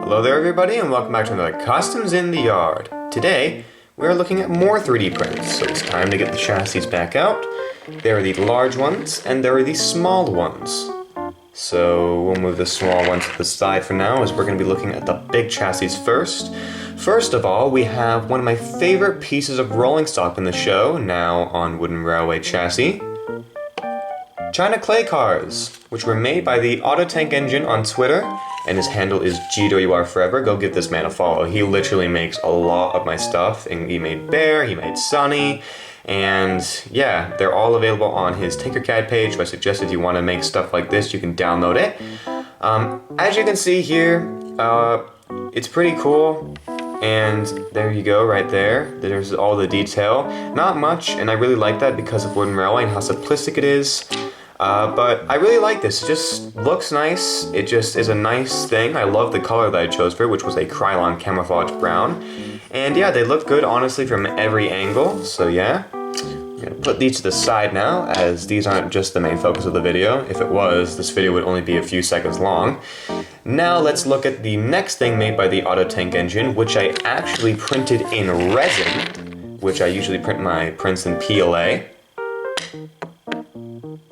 Hello there everybody and welcome back to another Customs in the Yard. Today, we are looking at more 3D prints, so it's time to get the chassis back out. There are the large ones and there are the small ones. So we'll move the small ones to the side for now as we're going to be looking at the big chassis first. First of all, we have one of my favorite pieces of rolling stock in the show, now on wooden railway chassis. China clay cars, which were made by the Auto Tank Engine on Twitter, and his handle is GWR Forever. Go give this man a follow. He literally makes a lot of my stuff, and he made Bear, he made Sunny, and yeah, they're all available on his Tinkercad page, so I suggest if you want to make stuff like this, you can download it. As you can see here, it's pretty cool. And there you go, right there. There's all the detail. Not much, and I really like that because of Wooden Railway and how simplistic it is. But I really like this. It just looks nice. It just is a nice thing. I love the color that I chose for it, which was a Krylon camouflage brown. And yeah, they look good, honestly, from every angle. So yeah, I'm gonna put these to the side now, as these aren't just the main focus of the video. If it was, this video would only be a few seconds long. Now let's look at the next thing made by the Auto Tank Engine, which I actually printed in resin, which I usually print my prints in PLA.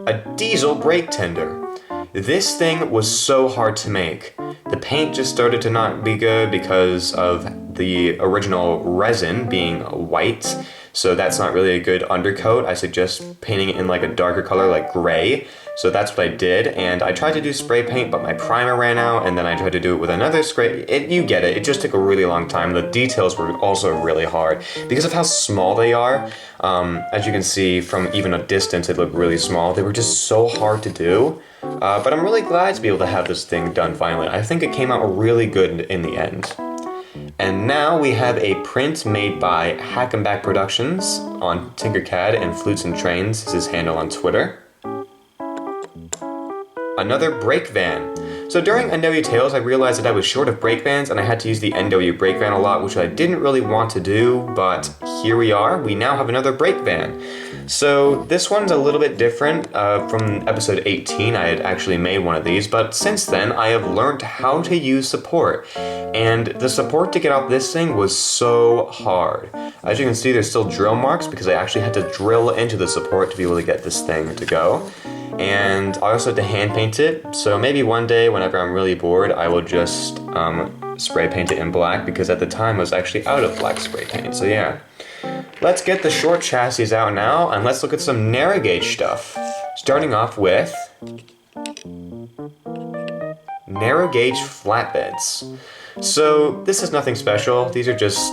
A diesel brake tender. This thing was so hard to make. The paint just started to not be good because of the original resin being white, so that's not really a good undercoat. I suggest painting it in like a darker color, like gray. So that's what I did, and I tried to do spray paint, but my primer ran out, and then I tried to do it with another spray. You get it, it just took a really long time. The details were also really hard because of how small they are. As you can see from even a distance, it looked really small. They were just so hard to do, but I'm really glad to be able to have this thing done finally. I think it came out really good in the end. And now we have a print made by Hack and Back Productions on Tinkercad and Flutes and Trains is his handle on Twitter. Another brake van. So during NW Tales, I realized that I was short of brake vans and I had to use the NW brake van a lot, which I didn't really want to do, but here we are. We now have another brake van. So this one's a little bit different. From episode 18, I had actually made one of these, but since then, I have learned how to use support. And the support to get out this thing was so hard. As you can see, there's still drill marks because I actually had to drill into the support to be able to get this thing to go. And I also had to hand paint it, so maybe one day whenever I'm really bored I will just spray paint it in black, because at the time I was actually out of black spray paint, so yeah. Let's get the short chassis out now and let's look at some narrow gauge stuff. Starting off with narrow gauge flatbeds. So this is nothing special, these are just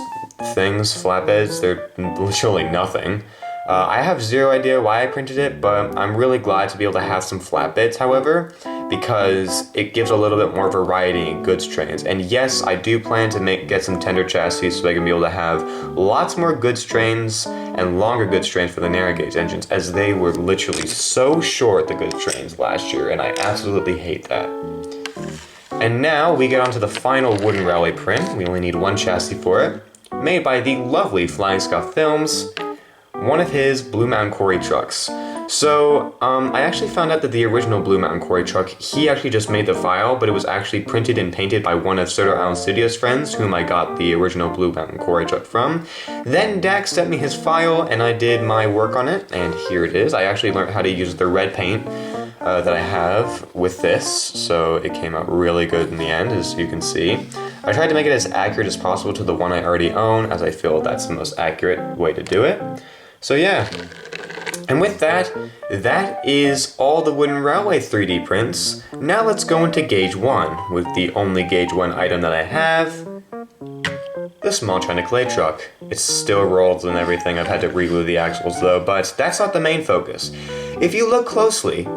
things, flatbeds, they're literally nothing. I have zero idea why I printed it, but I'm really glad to be able to have some flatbeds, however, because it gives a little bit more variety in goods trains. And yes, I do plan to get some tender chassis so I can be able to have lots more goods trains and longer goods trains for the narrow gauge engines, as they were literally so short, the goods trains last year, and I absolutely hate that. And now we get on to the final wooden railway print. We only need one chassis for it, made by the lovely Flying Scuff Films, one of his Blue Mountain Quarry trucks. So, I actually found out that the original Blue Mountain Quarry truck, he actually just made the file, but it was actually printed and painted by one of Soto Island Studios' friends, whom I got the original Blue Mountain Quarry truck from. Then Dax sent me his file, and I did my work on it, and here it is. I actually learned how to use the red paint that I have with this, so it came out really good in the end, as you can see. I tried to make it as accurate as possible to the one I already own, as I feel that's the most accurate way to do it. So yeah, and with that, that is all the Wooden Railway 3D prints. Now let's go into Gauge 1, with the only Gauge 1 item that I have, the small China clay truck. It still rolls and everything. I've had to reglue the axles though, but that's not the main focus. If you look closely,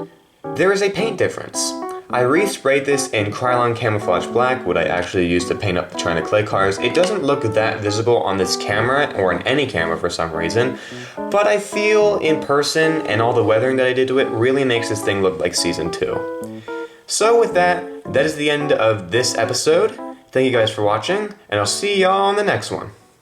there is a paint difference. I resprayed this in Krylon Camouflage Black, what I actually used to paint up the China clay cars. It doesn't look that visible on this camera, or in any camera for some reason, but I feel in person and all the weathering that I did to it really makes this thing look like Season 2. So with that, that is the end of this episode. Thank you guys for watching, and I'll see y'all on the next one.